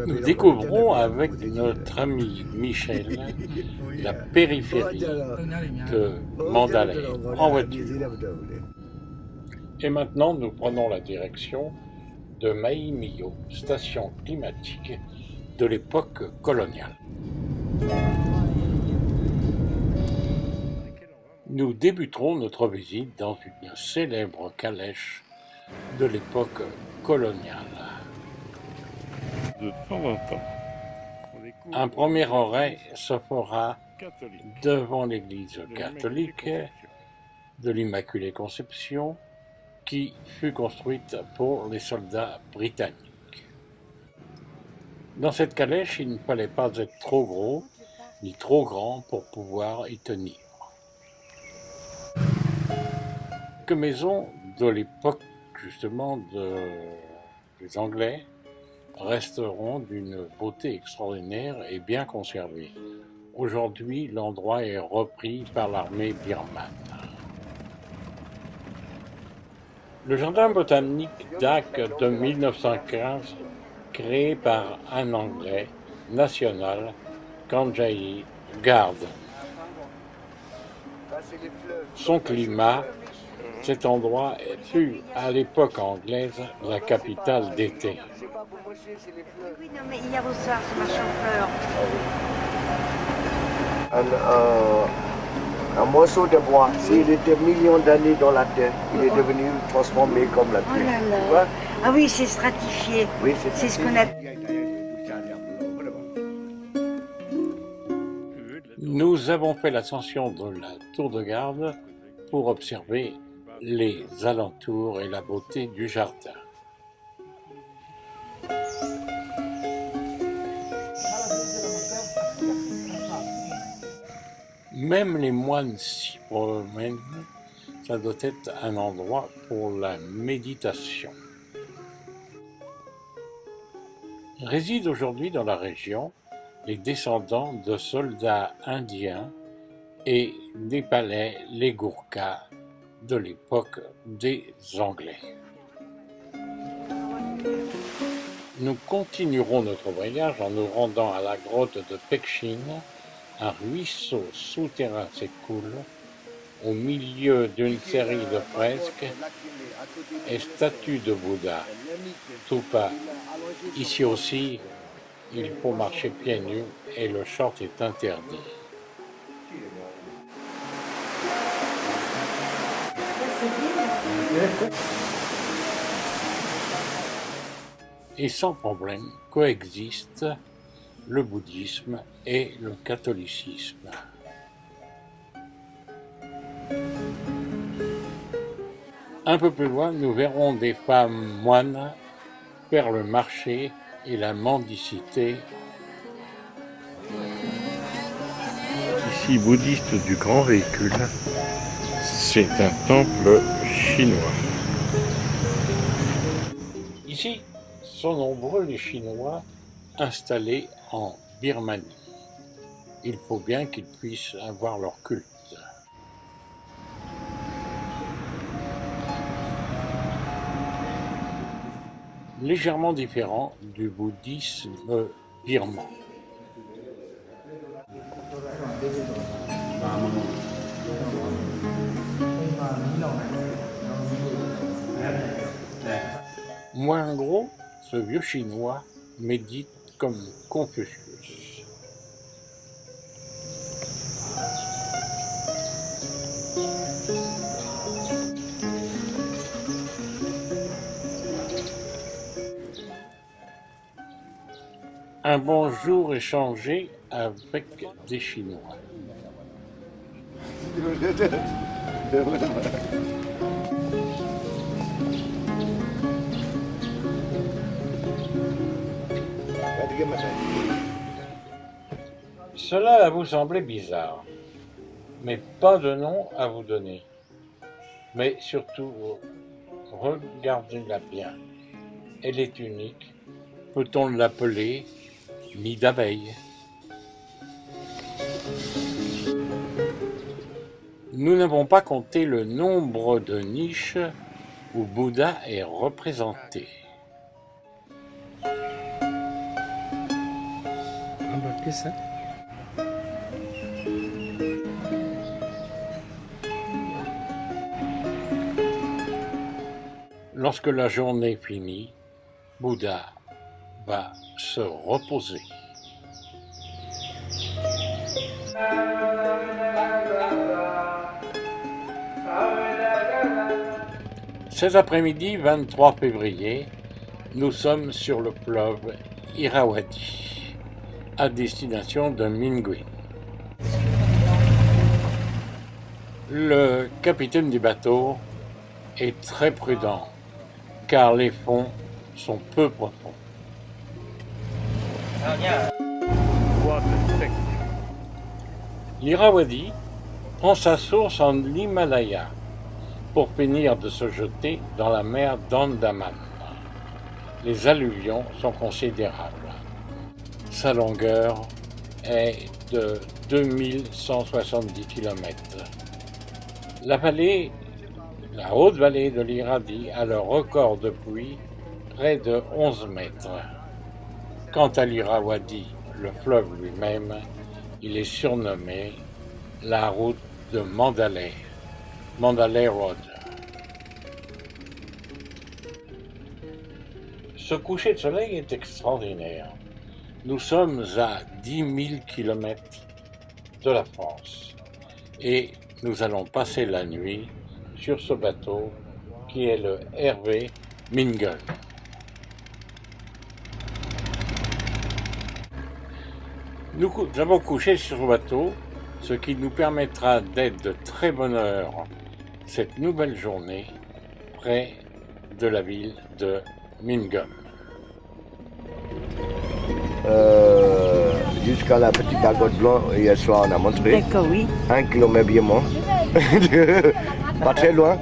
Nous découvrons avec notre ami Michel la périphérie de Mandalay en voiture. Et maintenant, nous prenons la direction de Maïmio, station climatique de l'époque coloniale. Nous débuterons notre visite dans une célèbre calèche de l'époque coloniale. De temps en temps, un premier arrêt se fera devant l'église catholique de l'Immaculée Conception qui fut construite pour les soldats britanniques. Dans cette calèche, il ne fallait pas être trop gros ni trop grand pour pouvoir y tenir. Quelques maisons de l'époque justement des Anglais resteront d'une beauté extraordinaire et bien conservées. Aujourd'hui, l'endroit est repris par l'armée birmane. Le jardin botanique date de 1915, créé par un Anglais national, Kanjai Garden. Son climat, cet endroit fut à l'époque anglaise la capitale d'été. Oui, non, mais hier au soir, ce marchand de fleurs. Un morceau de bois, s'il était millions d'années dans la terre, il est devenu transformé comme la pierre. Oh là là. Tu vois? Ah oui, c'est stratifié. Oui, C'est ce qu'on a. Nous avons fait l'ascension de la tour de garde pour observer les alentours et la beauté du jardin. Même les moines s'y promènent, ça doit être un endroit pour la méditation. Résident aujourd'hui dans la région les descendants de soldats indiens et des palais, les Gourkhas de l'époque des Anglais. Nous continuerons notre voyage en nous rendant à la grotte de Pekshin. Un ruisseau souterrain s'écoule au milieu d'une série de fresques et statues de Bouddha. Tupa. Ici aussi, il faut marcher pieds nus et le short est interdit. Et sans problème coexistent le bouddhisme et le catholicisme. Un peu plus loin, nous verrons des femmes moines faire le marché et la mendicité. Ici, bouddhiste du grand véhicule, c'est un temple chinois. Ici sont nombreux les Chinois installés en Birmanie. Il faut bien qu'ils puissent avoir leur culte. Légèrement différent du bouddhisme birman. Moins gros, ce vieux chinois médite comme Confucius. Un bonjour échangé avec des Chinois. Cela va vous sembler bizarre, mais pas de nom à vous donner. Mais surtout, regardez-la bien. Elle est unique. Peut-on l'appeler nid d'abeille? Nous n'avons pas compté le nombre de niches où Bouddha est représenté. que ça. Lorsque la journée finit, Bouddha va se reposer. Cet après-midi, 23 février, nous sommes sur le fleuve Irrawaddy, à destination de Minguin. Le capitaine du bateau est très prudent, car les fonds sont peu profonds. L'Irrawaddy prend sa source en Himalaya pour finir de se jeter dans la mer d'Andaman. Les alluvions sont considérables. Sa longueur est de 2170 km. La haute vallée de l'Irrawaddy a le record de pluie, près de 11 mètres. Quant à l'Irrawaddy, le fleuve lui-même, il est surnommé la route de Mandalay, Mandalay Road. Ce coucher de soleil est extraordinaire. Nous sommes à 10 000 km de la France et nous allons passer la nuit sur ce bateau qui est le RV Mingun. Nous avons couché sur ce bateau, ce qui nous permettra d'être de très bonne heure cette nouvelle journée près de la ville de Mingun. Jusqu'à la petite Dagotte Blanc, hier soir on a montré. D'accord, oui. 1 km bien moins. Pas très loin.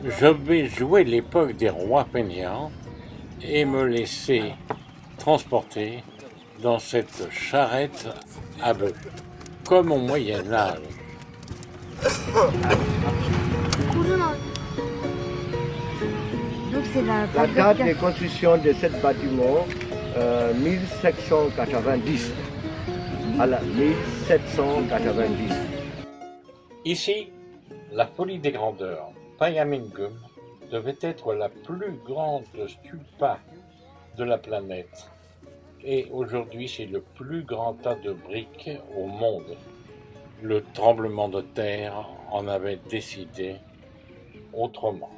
Je vais jouer l'époque des rois fainéants et me laisser transporter dans cette charrette à bœuf, comme au Moyen-Âge. Donc c'est la La date de construction de ce bâtiment, 1790. À la 1790. Ici, la folie des grandeurs, Payamingum, devait être la plus grande stupa de la planète. Et aujourd'hui, c'est le plus grand tas de briques au monde. Le tremblement de terre en avait décidé autrement.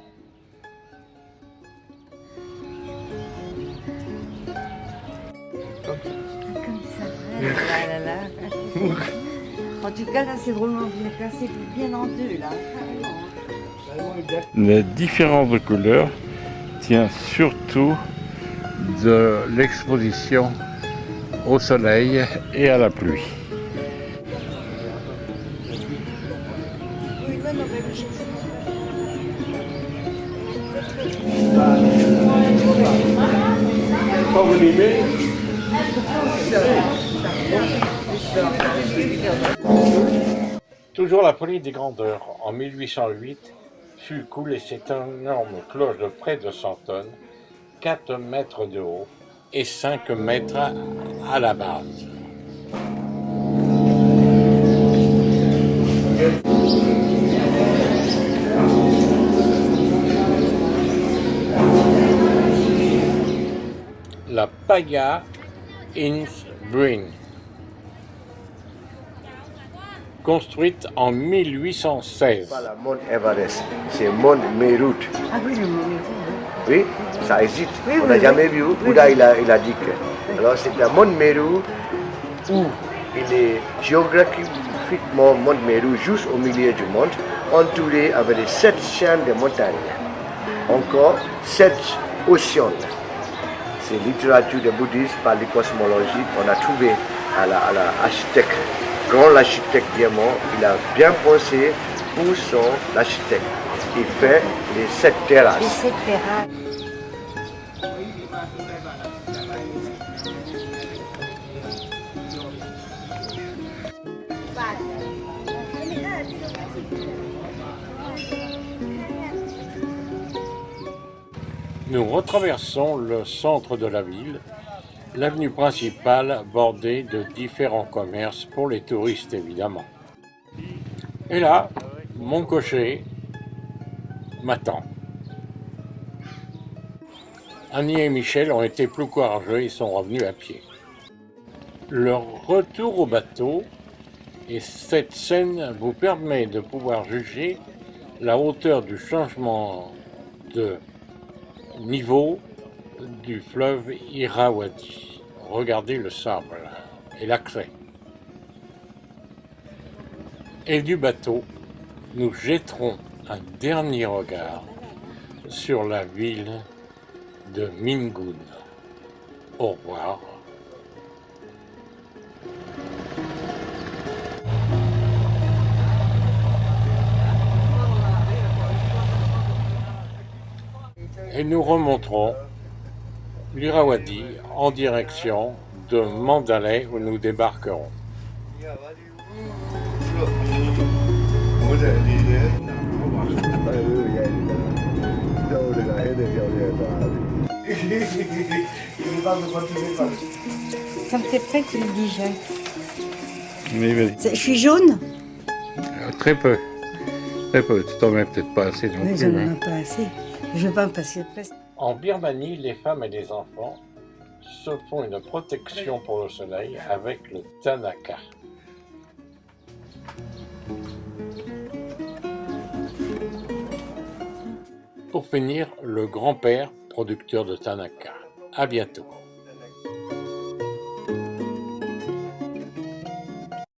Comme ça. Là, là, là. En tout cas, là, c'est vraiment bien cassé bien en deux, là. La différence de couleur tient surtout de l'exposition au soleil et à la pluie. Toujours la folie des grandeurs. En 1808, fut coulée cette énorme cloche de près de 100 tonnes, 4 mètres de haut et 5 mètres à la base. La Paya Innsbruck, construite en 1816. Pas la Mont Everest, c'est Mont Meru. Ah oui, le moment. Oui, ça existe. Oui, On n'a oui, jamais oui. vu. Oui, Bouddha, oui. il a dit que. Alors, c'est la Mont Meru où il est géographiquement Mont Meru, juste au milieu du monde, entouré avec les 7 chaînes de montagnes. Encore 7 océans. C'est littérature de bouddhisme par les cosmologiques. On a trouvé à l'architecte, grand architecte diamant, il a bien pensé pour son architecte. Il fait les 7 terrasses. Et cette terrasse. Nous retraversons le centre de la ville, l'avenue principale bordée de différents commerces pour les touristes évidemment. Et là, mon cocher m'attend. Annie et Michel ont été plus courageux et sont revenus à pied. Leur retour au bateau et cette scène vous permet de pouvoir juger la hauteur du changement de niveau du fleuve Irrawaddy. Regardez le sable et la craie. Et du bateau, nous jetterons un dernier regard sur la ville de Mingun. Au revoir. Et nous remonterons l'Irrawaddy en direction de Mandalay où nous débarquerons. Quand t'es prêt, tu le dis, Jacques. Oui, vas-y. Je suis jaune? Très peu. Très peu. Tu t'en mets peut-être pas assez non Oui, plus. j'en ai pas assez. Je vais pas me passer de presse. En Birmanie, les femmes et les enfants se font une protection pour le soleil avec le Tanaka. Pour finir, le grand-père producteur de Tanaka. À bientôt.